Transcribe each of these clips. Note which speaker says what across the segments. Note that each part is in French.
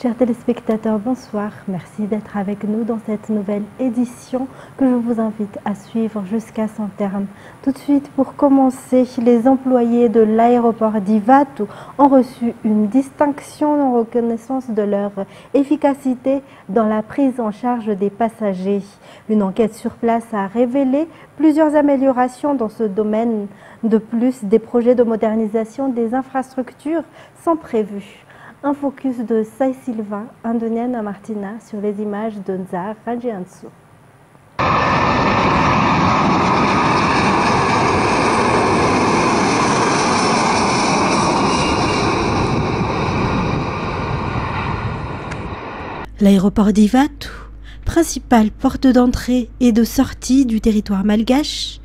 Speaker 1: Chers téléspectateurs, bonsoir. Merci d'être avec nous dans cette nouvelle édition que je vous invite à suivre jusqu'à son terme. Tout de suite, pour commencer, les employés de l'aéroport d'Ivatu ont reçu une distinction en reconnaissance de leur efficacité dans la prise en charge des passagers. Une enquête sur place a révélé plusieurs améliorations dans ce domaine. De plus, des projets de modernisation des infrastructures sont prévus. Un focus de Sai Silva, Indoniana Martina, sur les images de Nzar Rajiansu. L'aéroport d'Ivatu, principale porte d'entrée et de sortie du territoire malgache,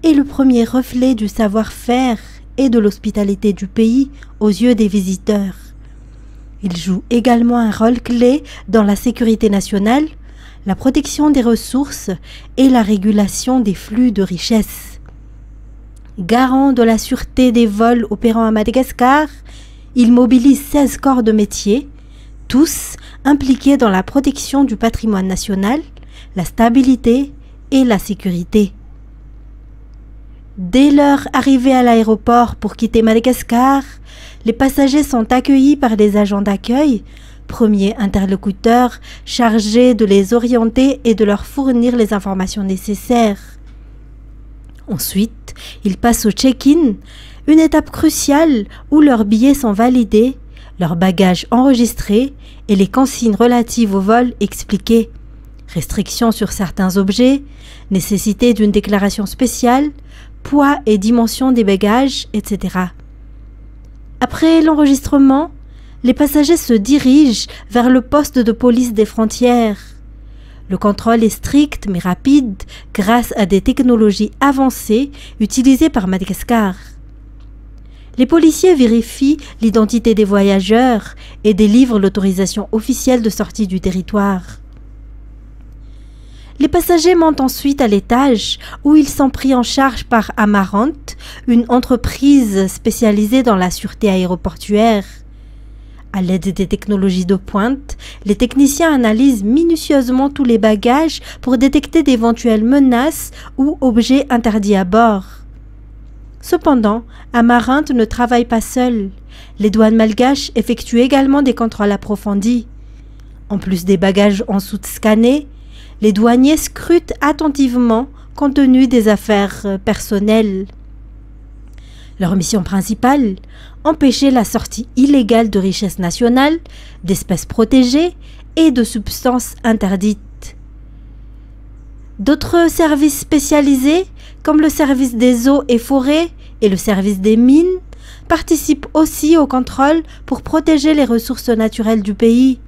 Speaker 1: est le premier reflet du savoir-faire et de l'hospitalité du pays aux yeux des visiteurs. Il joue également un rôle clé dans la sécurité nationale, la protection des ressources et la régulation des flux de richesses. Garant de la sûreté des vols opérant à Madagascar, il mobilise 16 corps de métier, tous impliqués dans la protection du patrimoine national, la stabilité et la sécurité. Dès leur arrivée à l'aéroport pour quitter Madagascar, les passagers sont accueillis par des agents d'accueil, premiers interlocuteurs chargés de les orienter et de leur fournir les informations nécessaires. Ensuite, ils passent au check-in, une étape cruciale où leurs billets sont validés, leurs bagages enregistrés et les consignes relatives au vol expliquées. Restrictions sur certains objets, nécessité d'une déclaration spéciale, poids et dimension des bagages, etc. Après l'enregistrement, les passagers se dirigent vers le poste de police des frontières. Le contrôle est strict mais rapide grâce à des technologies avancées utilisées par Madagascar. Les policiers vérifient l'identité des voyageurs et délivrent l'autorisation officielle de sortie du territoire. Les passagers montent ensuite à l'étage où ils sont pris en charge par Amarant, une entreprise spécialisée dans la sûreté aéroportuaire. À l'aide des technologies de pointe, les techniciens analysent minutieusement tous les bagages pour détecter d'éventuelles menaces ou objets interdits à bord. Cependant, Amarant ne travaille pas seul. Les douanes malgaches effectuent également des contrôles approfondis. En plus des bagages en soute scannés, les douaniers scrutent attentivement compte tenu des affaires personnelles. Leur mission principale, empêcher la sortie illégale de richesses nationales, d'espèces protégées et de substances interdites. D'autres services spécialisés, comme le service des eaux et forêts et le service des mines, participent aussi au contrôle pour protéger les ressources naturelles du pays.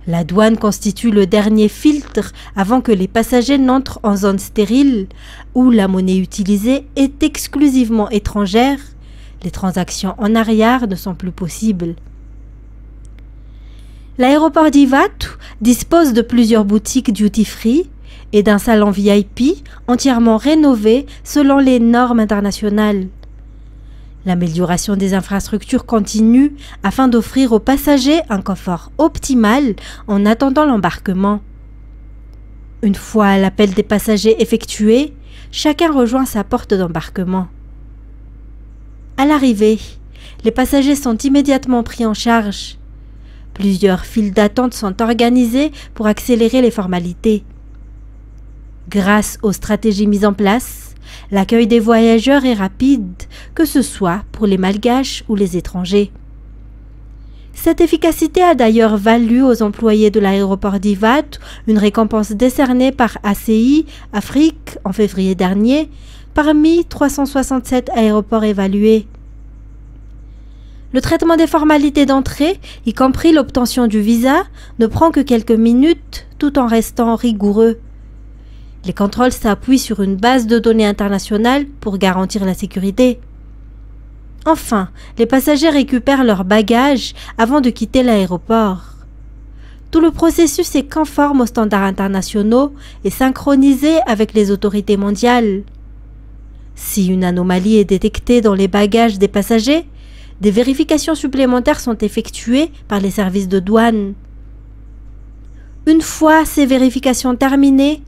Speaker 1: La douane constitue le dernier filtre avant que les passagers n'entrent en zone stérile, où la monnaie utilisée est exclusivement étrangère. Les transactions en arrière ne sont plus possibles. L'aéroport d'Ivatu dispose de plusieurs boutiques duty-free et d'un salon VIP entièrement rénové selon les normes internationales. L'amélioration des infrastructures continue afin d'offrir aux passagers un confort optimal en attendant l'embarquement. Une fois l'appel des passagers effectué, chacun rejoint sa porte d'embarquement. À l'arrivée, les passagers sont immédiatement pris en charge. Plusieurs files d'attente sont organisées pour accélérer les formalités. Grâce aux stratégies mises en place, l'accueil des voyageurs est rapide, que ce soit pour les malgaches ou les étrangers. Cette efficacité a d'ailleurs valu aux employés de l'aéroport d'Ivatu une récompense décernée par ACI Afrique en février dernier, parmi 367 aéroports évalués. Le traitement des formalités d'entrée, y compris l'obtention du visa, ne prend que quelques minutes tout en restant rigoureux. Les contrôles s'appuient sur une base de données internationale pour garantir la sécurité. Enfin, les passagers récupèrent leurs bagages avant de quitter l'aéroport. Tout le processus est conforme aux standards internationaux et synchronisé avec les autorités mondiales. Si une anomalie est détectée dans les bagages des passagers, Des vérifications supplémentaires sont effectuées par les services de douane. Une fois ces vérifications terminées,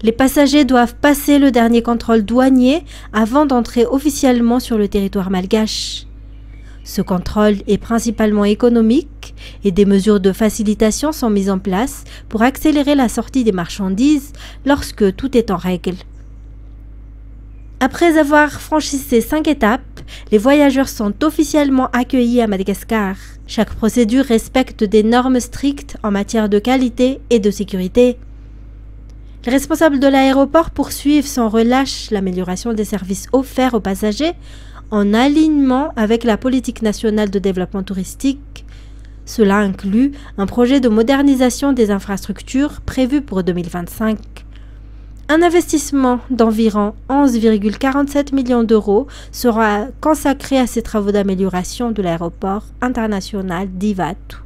Speaker 1: les passagers doivent passer le dernier contrôle douanier avant d'entrer officiellement sur le territoire malgache. Ce contrôle est principalement économique et des mesures de facilitation sont mises en place pour accélérer la sortie des marchandises lorsque tout est en règle. Après avoir franchi ces 5 étapes, les voyageurs sont officiellement accueillis à Madagascar. Chaque procédure respecte des normes strictes en matière de qualité et de sécurité. Les responsables de l'aéroport poursuivent sans relâche l'amélioration des services offerts aux passagers en alignement avec la politique nationale de développement touristique. Cela inclut un projet de modernisation des infrastructures prévu pour 2025. Un investissement d'environ 11,47 millions d'euros sera consacré à ces travaux d'amélioration de l'aéroport international d'Ivatu.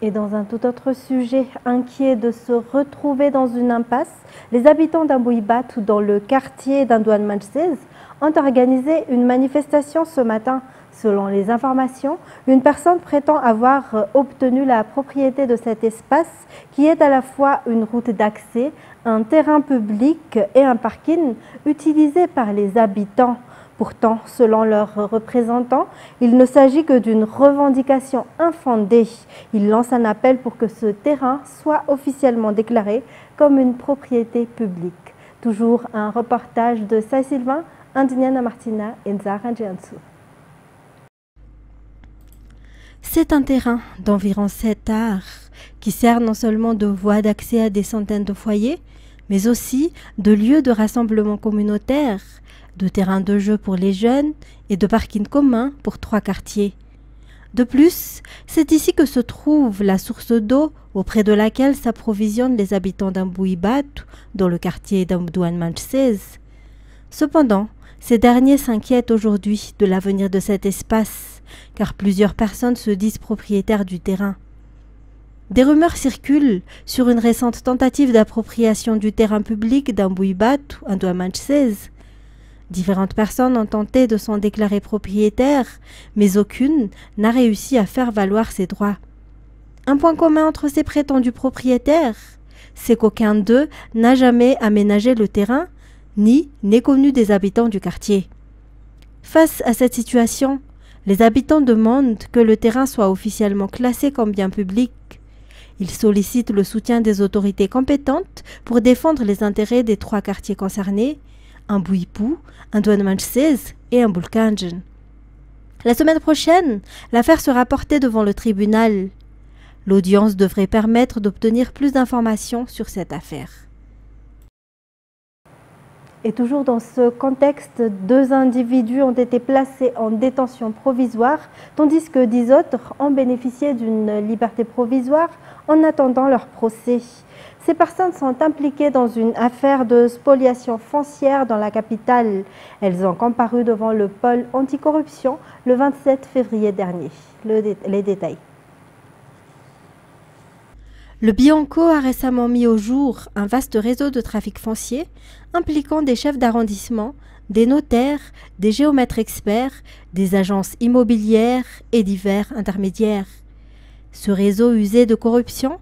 Speaker 1: Et dans un tout autre sujet, inquiets de se retrouver dans une impasse, les habitants d'Amboibatu dans le quartier d'Andoan-Manchsez ont organisé une manifestation ce matin. Selon les informations, une personne prétend avoir obtenu la propriété de cet espace qui est à la fois une route d'accès, un terrain public et un parking utilisé par les habitants. Pourtant, selon leurs représentants, il ne s'agit que d'une revendication infondée. Ils lancent un appel pour que ce terrain soit officiellement déclaré comme une propriété publique. Toujours un reportage de Saint-Sylvain, Indiana Martina et Nzara Djiansou. C'est un terrain d'environ 7 ares qui sert non seulement de voie d'accès à des centaines de foyers, mais aussi de lieu de rassemblement communautaire, de terrain de jeu pour les jeunes et de parking commun pour 3 quartiers. De plus, c'est ici que se trouve la source d'eau auprès de laquelle s'approvisionnent les habitants d'Amboibatu dans le quartier d'Andoan-Manchsez. Cependant, ces derniers s'inquiètent aujourd'hui de l'avenir de cet espace, car plusieurs personnes se disent propriétaires du terrain. Des rumeurs circulent sur une récente tentative d'appropriation du terrain public d'Amboibatu, Andoan-Manchsez. Différentes personnes ont tenté de s'en déclarer propriétaires, mais aucune n'a réussi à faire valoir ses droits. Un point commun entre ces prétendus propriétaires, c'est qu'aucun d'eux n'a jamais aménagé le terrain, ni n'est connu des habitants du quartier. Face à cette situation, les habitants demandent que le terrain soit officiellement classé comme bien public. Ils sollicitent le soutien des autorités compétentes pour défendre les intérêts des 3 quartiers concernés, Amboibou, Andoan-Manchsez et Ambulkanjen. La semaine prochaine, l'affaire sera portée devant le tribunal. L'audience devrait permettre d'obtenir plus d'informations sur cette affaire. Et toujours dans ce contexte, 2 individus ont été placés en détention provisoire, tandis que 10 autres ont bénéficié d'une liberté provisoire en attendant leur procès. Ces personnes sont impliquées dans une affaire de spoliation foncière dans la capitale. Elles ont comparu devant le pôle anticorruption le 27 février dernier. Les détails. Le Bianco a récemment mis au jour un vaste réseau de trafic foncier impliquant des chefs d'arrondissement, des notaires, des géomètres experts, des agences immobilières et divers intermédiaires. Ce réseau usait de corruption,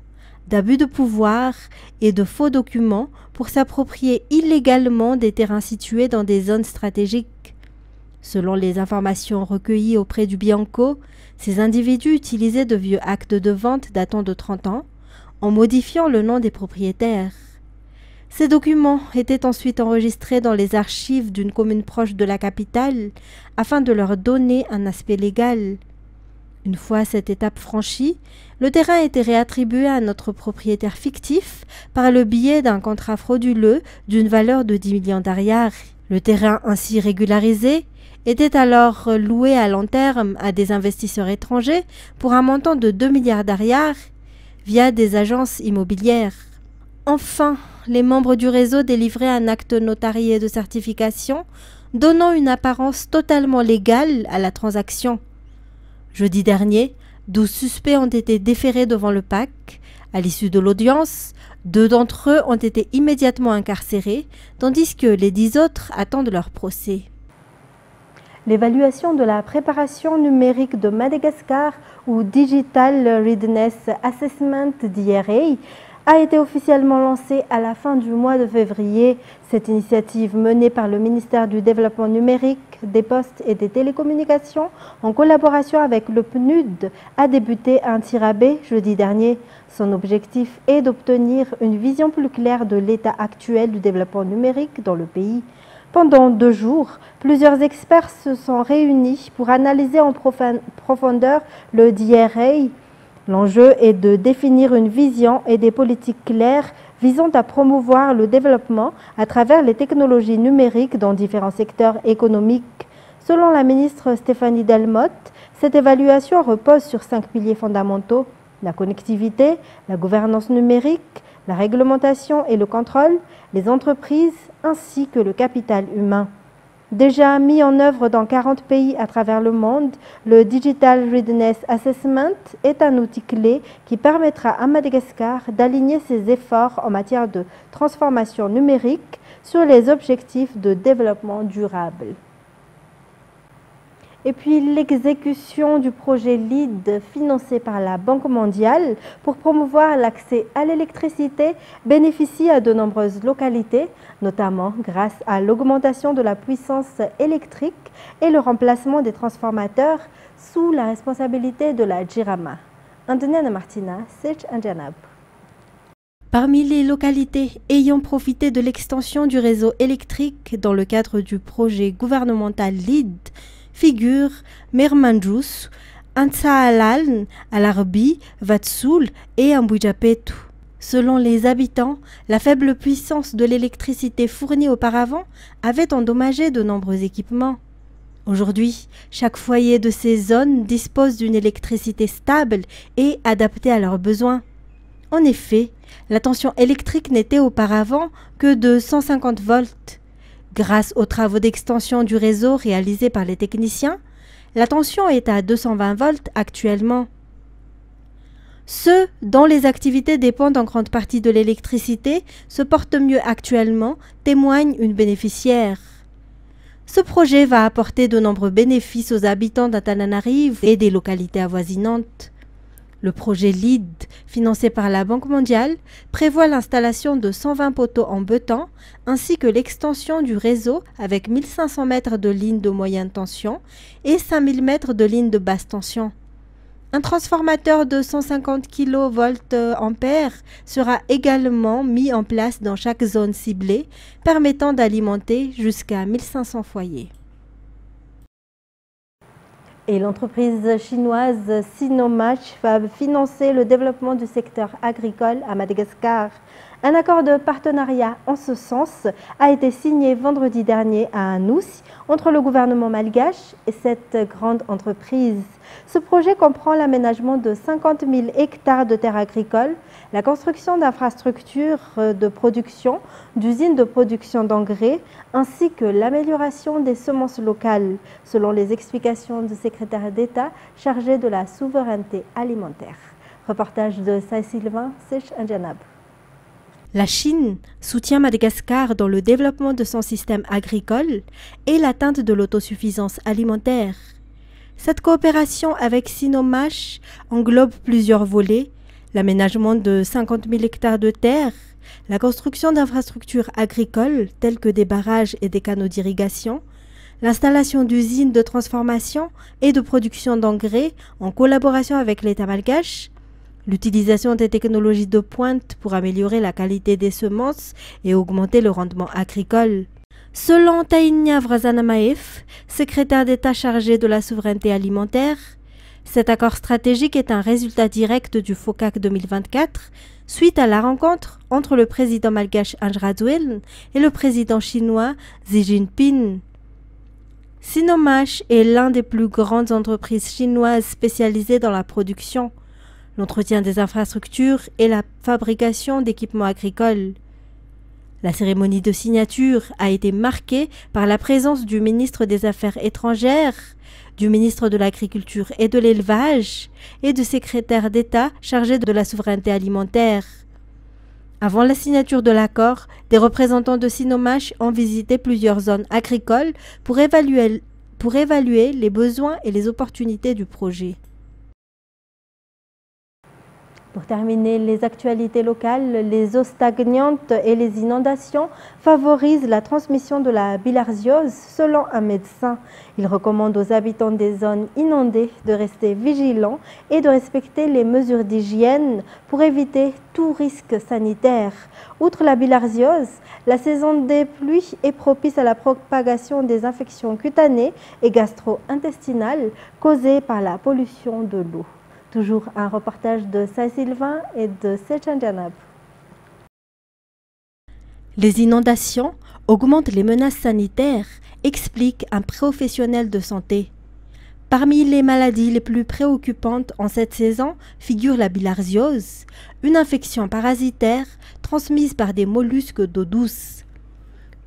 Speaker 1: d'abus de pouvoir et de faux documents pour s'approprier illégalement des terrains situés dans des zones stratégiques. Selon les informations recueillies auprès du Bianco, ces individus utilisaient de vieux actes de vente datant de 30 ans, en modifiant le nom des propriétaires. Ces documents étaient ensuite enregistrés dans les archives d'une commune proche de la capitale afin de leur donner un aspect légal. Une fois cette étape franchie, le terrain était réattribué à notre propriétaire fictif par le biais d'un contrat frauduleux d'une valeur de 10 millions d'ariary. Le terrain ainsi régularisé était alors loué à long terme à des investisseurs étrangers pour un montant de 2 milliards d'ariary via des agences immobilières. Enfin, les membres du réseau délivraient un acte notarié de certification donnant une apparence totalement légale à la transaction. Jeudi dernier, 12 suspects ont été déférés devant le PAC. À l'issue de l'audience, 2 d'entre eux ont été immédiatement incarcérés, tandis que les 10 autres attendent leur procès. L'évaluation de la préparation numérique de Madagascar ou Digital Readiness Assessment DRA a été officiellement lancée à la fin du mois de février. Cette initiative menée par le ministère du Développement numérique, des Postes et des Télécommunications en collaboration avec le PNUD a débuté un tir à B jeudi dernier. Son objectif est d'obtenir une vision plus claire de l'état actuel du développement numérique dans le pays. Pendant 2 jours, plusieurs experts se sont réunis pour analyser en profondeur le DRA. L'enjeu est de définir une vision et des politiques claires visant à promouvoir le développement à travers les technologies numériques dans différents secteurs économiques. Selon la ministre Stéphanie Delmotte, cette évaluation repose sur 5 piliers fondamentaux: la connectivité, la gouvernance numérique, la réglementation et le contrôle, les entreprises ainsi que le capital humain. Déjà mis en œuvre dans 40 pays à travers le monde, le Digital Readiness Assessment est un outil clé qui permettra à Madagascar d'aligner ses efforts en matière de transformation numérique sur les objectifs de développement durable. Et puis l'exécution du projet LEAD financé par la Banque mondiale pour promouvoir l'accès à l'électricité bénéficie à de nombreuses localités, notamment grâce à l'augmentation de la puissance électrique et le remplacement des transformateurs sous la responsabilité de la JIRAMA. Andoniana Martina, Sech Anjanab. Parmi les localités ayant profité de l'extension du réseau électrique dans le cadre du projet gouvernemental LEAD, figurent Mermanjous, Ansaalan, Alarbi, Vatsoul et Amboujapetu. Selon les habitants, la faible puissance de l'électricité fournie auparavant avait endommagé de nombreux équipements. Aujourd'hui, chaque foyer de ces zones dispose d'une électricité stable et adaptée à leurs besoins. En effet, la tension électrique n'était auparavant que de 150 volts. Grâce aux travaux d'extension du réseau réalisés par les techniciens, la tension est à 220 volts actuellement. Ceux dont les activités dépendent en grande partie de l'électricité se portent mieux actuellement, témoigne une bénéficiaire. Ce projet va apporter de nombreux bénéfices aux habitants d'Antananarivo et des localités avoisinantes. Le projet LEAD, financé par la Banque mondiale, prévoit l'installation de 120 poteaux en beutan ainsi que l'extension du réseau avec 1500 mètres de lignes de moyenne tension et 5000 mètres de lignes de basse tension. Un transformateur de 150 kV sera également mis en place dans chaque zone ciblée, permettant d'alimenter jusqu'à 1500 foyers. Et l'entreprise chinoise Sinomach va financer le développement du secteur agricole à Madagascar. Un accord de partenariat en ce sens a été signé vendredi dernier à Anoussi entre le gouvernement malgache et cette grande entreprise. Ce projet comprend l'aménagement de 50 000 hectares de terres agricoles, la construction d'infrastructures de production, d'usines de production d'engrais, ainsi que l'amélioration des semences locales, selon les explications du secrétaire d'État chargé de la souveraineté alimentaire. Reportage de Saï-Sylvain, Sech Anjanab. La Chine soutient Madagascar dans le développement de son système agricole et l'atteinte de l'autosuffisance alimentaire. Cette coopération avec Sinomach englobe plusieurs volets: l'aménagement de 50 000 hectares de terre, la construction d'infrastructures agricoles telles que des barrages et des canaux d'irrigation, l'installation d'usines de transformation et de production d'engrais en collaboration avec l'État malgache, l'utilisation des technologies de pointe pour améliorer la qualité des semences et augmenter le rendement agricole. Selon Taïnia Vrazanamaef, secrétaire d'État chargé de la souveraineté alimentaire, cet accord stratégique est un résultat direct du FOCAC 2024 suite à la rencontre entre le président malgache Anj Radzouel et le président chinois Xi Jinping. Sinomach est l'une des plus grandes entreprises chinoises spécialisées dans la production, l'entretien des infrastructures et la fabrication d'équipements agricoles. La cérémonie de signature a été marquée par la présence du ministre des Affaires étrangères, du ministre de l'Agriculture et de l'Élevage et du secrétaire d'État chargé de la souveraineté alimentaire. Avant la signature de l'accord, des représentants de Sinomach ont visité plusieurs zones agricoles pour évaluer pour évaluer les besoins et les opportunités du projet. Pour terminer les actualités locales, les eaux stagnantes et les inondations favorisent la transmission de la bilharziose selon un médecin. Il recommande aux habitants des zones inondées de rester vigilants et de respecter les mesures d'hygiène pour éviter tout risque sanitaire. Outre la bilharziose, la saison des pluies est propice à la propagation des infections cutanées et gastro-intestinales causées par la pollution de l'eau. Toujours un reportage de Saint-Sylvain et de Sechanjanab. Les inondations augmentent les menaces sanitaires, explique un professionnel de santé. Parmi les maladies les plus préoccupantes en cette saison figure la bilharziose, une infection parasitaire transmise par des mollusques d'eau douce.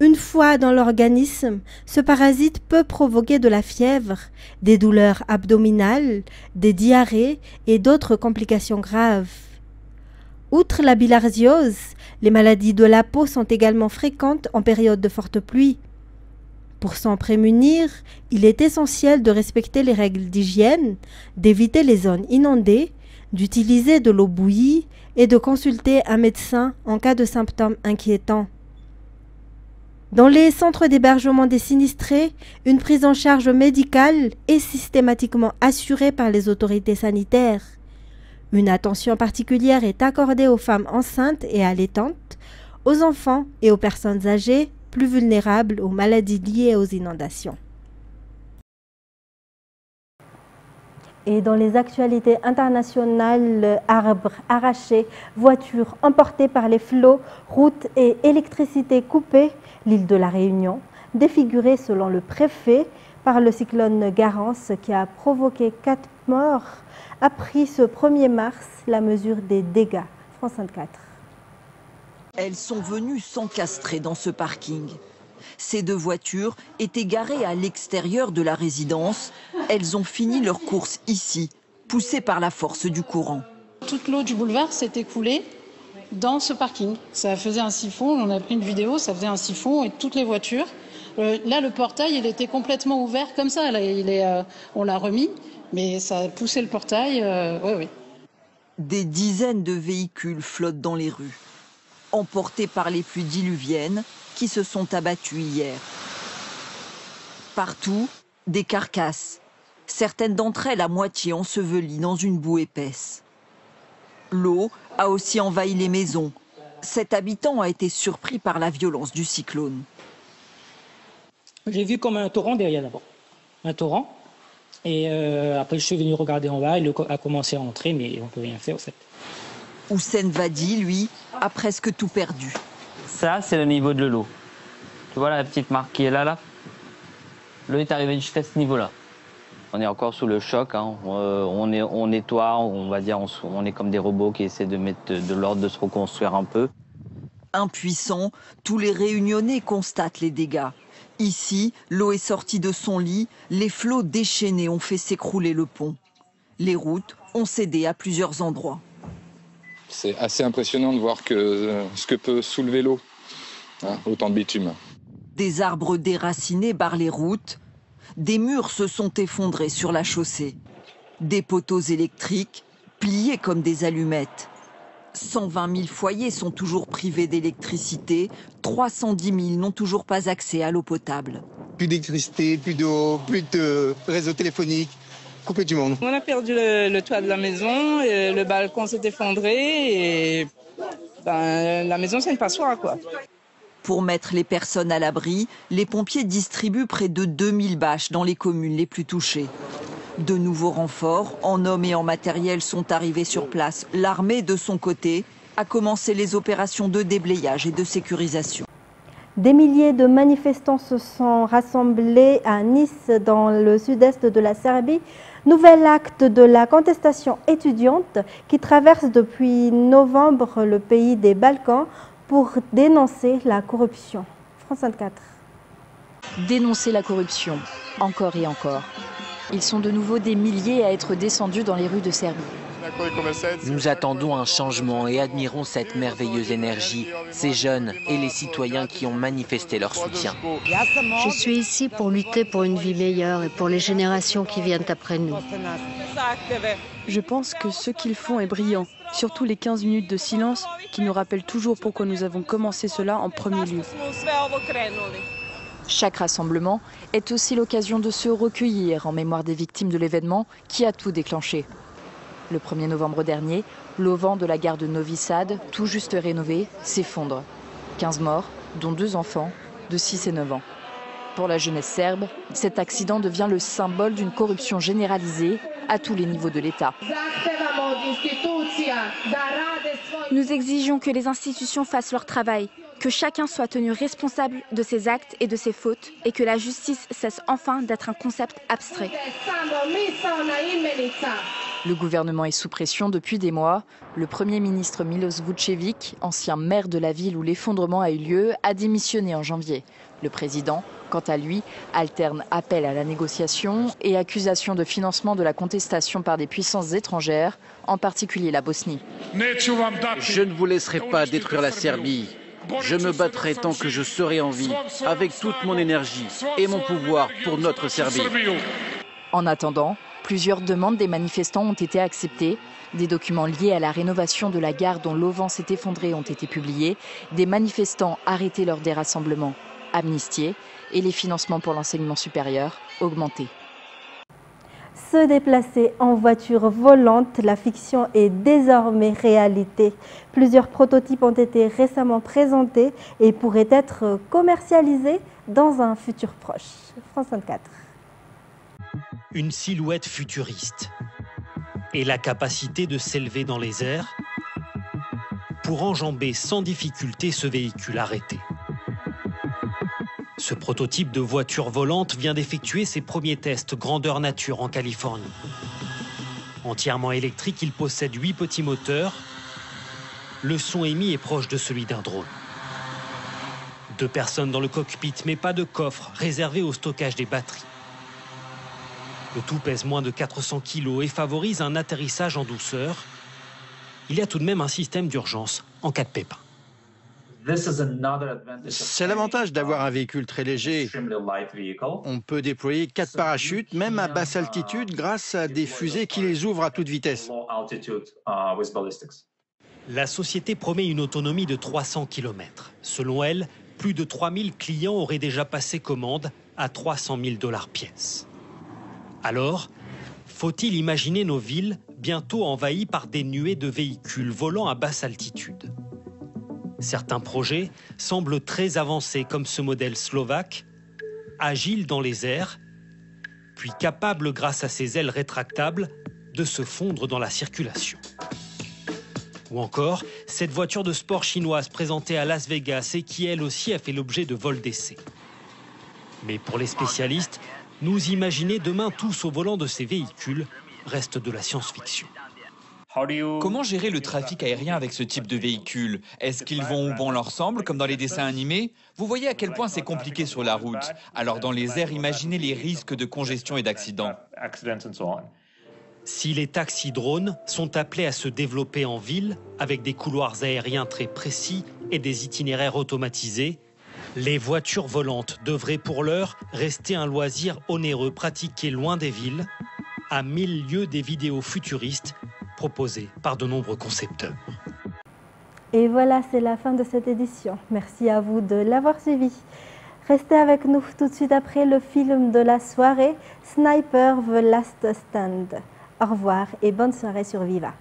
Speaker 1: Une fois dans l'organisme, ce parasite peut provoquer de la fièvre, des douleurs abdominales, des diarrhées et d'autres complications graves. Outre la bilharziose, les maladies de la peau sont également fréquentes en période de forte pluie. Pour s'en prémunir, il est essentiel de respecter les règles d'hygiène, d'éviter les zones inondées, d'utiliser de l'eau bouillie et de consulter un médecin en cas de symptômes inquiétants. Dans les centres d'hébergement des sinistrés, une prise en charge médicale est systématiquement assurée par les autorités sanitaires. Une attention particulière est accordée aux femmes enceintes et allaitantes, aux enfants et aux personnes âgées plus vulnérables aux maladies liées aux inondations. Et dans les actualités internationales, arbres arrachés, voitures emportées par les flots, routes et électricité coupées, l'île de la Réunion, défigurée selon le préfet par le cyclone Garance qui a provoqué 4 morts, a pris ce 1er mars la mesure des dégâts. France 24.
Speaker 2: Elles sont venues s'encastrer dans ce parking. Ces 2 voitures étaient garées à l'extérieur de la résidence. Elles ont fini leur course ici, poussées par la force du courant.
Speaker 3: Toute l'eau du boulevard s'est écoulée dans ce parking. Ça faisait un siphon, on a pris une vidéo, ça faisait un siphon et toutes les voitures. Là, le portail, il était complètement ouvert comme ça. Là, on l'a remis, mais ça a poussé le portail. Oui.
Speaker 2: Des dizaines de véhicules flottent dans les rues, emportés par les pluies diluviennes qui se sont abattues hier. Partout, des carcasses, certaines d'entre elles à moitié ensevelies dans une boue épaisse. L'eau a aussi envahi les maisons. Cet habitant a été surpris par la violence du cyclone.
Speaker 4: J'ai vu comme un torrent derrière d'abord. Un torrent. Et après, je suis venu regarder en bas. Il a commencé à entrer, mais on ne peut rien faire, en fait.
Speaker 2: Houssen Vadi, lui, a presque tout perdu.
Speaker 5: Ça, c'est le niveau de l'eau. Tu vois la petite marque qui est là, là? L'eau est arrivée jusqu'à ce niveau-là. On est encore sous le choc. Hein. On nettoie, on va dire, on est comme des robots qui essaient de mettre de l'ordre, de se reconstruire un peu.
Speaker 2: Impuissants, tous les Réunionnais constatent les dégâts. Ici, l'eau est sortie de son lit, les flots déchaînés ont fait s'écrouler le pont. Les routes ont cédé à plusieurs endroits.
Speaker 6: C'est assez impressionnant de voir ce que peut soulever l'eau, hein, autant de bitume.
Speaker 2: Des arbres déracinés barrent les routes, des murs se sont effondrés sur la chaussée, des poteaux électriques pliés comme des allumettes. 120 000 foyers sont toujours privés d'électricité, 310 000 n'ont toujours pas accès à l'eau potable.
Speaker 7: Plus d'électricité, plus d'eau, plus de réseau téléphonique, coupé du monde.
Speaker 8: On a perdu le toit de la maison, et le balcon s'est effondré et la maison c'est une passoire quoi.
Speaker 2: Pour mettre les personnes à l'abri, les pompiers distribuent près de 2000 bâches dans les communes les plus touchées. De nouveaux renforts, en hommes et en matériel, sont arrivés sur place. L'armée, de son côté, a commencé les opérations de déblayage et de sécurisation.
Speaker 1: Des milliers de manifestants se sont rassemblés à Nice, dans le sud-est de la Serbie. Nouvel acte de la contestation étudiante qui traverse depuis novembre le pays des Balkans pour dénoncer la corruption. France 24.
Speaker 9: Dénoncer la corruption, encore et encore. Ils sont de nouveau des milliers à être descendus dans les rues de Serbie.
Speaker 10: Nous attendons un changement et admirons cette merveilleuse énergie, ces jeunes et les citoyens qui ont manifesté leur soutien.
Speaker 11: Je suis ici pour lutter pour une vie meilleure et pour les générations qui viennent après nous.
Speaker 12: Je pense que ce qu'ils font est brillant, surtout les 15 minutes de silence qui nous rappellent toujours pourquoi nous avons commencé cela en premier lieu.
Speaker 9: Chaque rassemblement est aussi l'occasion de se recueillir en mémoire des victimes de l'événement qui a tout déclenché. Le 1er novembre dernier, l'auvent de la gare de Novi Sad, tout juste rénovée, s'effondre. 15 morts, dont 2 enfants de 6 et 9 ans. Pour la jeunesse serbe, cet accident devient le symbole d'une corruption généralisée à tous les niveaux de l'État.
Speaker 13: Nous exigeons que les institutions fassent leur travail, que chacun soit tenu responsable de ses actes et de ses fautes, et que la justice cesse enfin d'être un concept abstrait.
Speaker 9: Le gouvernement est sous pression depuis des mois. Le Premier ministre Miloš Vučević, ancien maire de la ville où l'effondrement a eu lieu, a démissionné en janvier. Le président, quant à lui, alterne appel à la négociation et accusation de financement de la contestation par des puissances étrangères, en particulier la Bosnie.
Speaker 14: Je ne vous laisserai pas détruire la Serbie. Je me battrai tant que je serai en vie, avec toute mon énergie et mon pouvoir pour notre Serbie.
Speaker 9: En attendant, plusieurs demandes des manifestants ont été acceptées. Des documents liés à la rénovation de la gare dont l'auvent s'est effondré ont été publiés. Des manifestants arrêtés lors des rassemblements amnistiés et les financements pour l'enseignement supérieur augmentés.
Speaker 1: Se déplacer en voiture volante, la fiction est désormais réalité. Plusieurs prototypes ont été récemment présentés et pourraient être commercialisés dans un futur proche. France 24.
Speaker 15: Une silhouette futuriste et la capacité de s'élever dans les airs pour enjamber sans difficulté ce véhicule arrêté. Ce prototype de voiture volante vient d'effectuer ses premiers tests grandeur nature en Californie. Entièrement électrique, il possède 8 petits moteurs. Le son émis est proche de celui d'un drone. 2 personnes dans le cockpit, mais pas de coffre réservé au stockage des batteries. Le tout pèse moins de 400 kg et favorise un atterrissage en douceur. Il y a tout de même un système d'urgence en cas de pépin.
Speaker 16: C'est l'avantage d'avoir un véhicule très léger. On peut déployer 4 parachutes, même à basse altitude, grâce à des fusées qui les ouvrent à toute vitesse.
Speaker 15: La société promet une autonomie de 300 km. Selon elle, plus de 3000 clients auraient déjà passé commande à 300 000 $ pièce. Alors, faut-il imaginer nos villes bientôt envahies par des nuées de véhicules volant à basse altitude ? Certains projets semblent très avancés, comme ce modèle slovaque, agile dans les airs, puis capable, grâce à ses ailes rétractables, de se fondre dans la circulation. Ou encore, cette voiture de sport chinoise présentée à Las Vegas et qui elle aussi a fait l'objet de vols d'essai. Mais pour les spécialistes, nous imaginer demain tous au volant de ces véhicules reste de la science-fiction.
Speaker 17: Comment gérer le trafic aérien avec ce type de véhicule? Est-ce qu'ils vont où bon leur semble, comme dans les dessins animés? Vous voyez à quel point c'est compliqué sur la route. Alors dans les airs, imaginez les risques de congestion et d'accidents.
Speaker 15: Si les taxis-drones sont appelés à se développer en ville, avec des couloirs aériens très précis et des itinéraires automatisés, les voitures volantes devraient pour l'heure rester un loisir onéreux pratiqué loin des villes, à 1000 lieues des vidéos futuristes proposées par de nombreux concepteurs.
Speaker 1: Et voilà, c'est la fin de cette édition. Merci à vous de l'avoir suivi. Restez avec nous tout de suite après le film de la soirée, Sniper The Last Stand. Au revoir et bonne soirée sur Viva.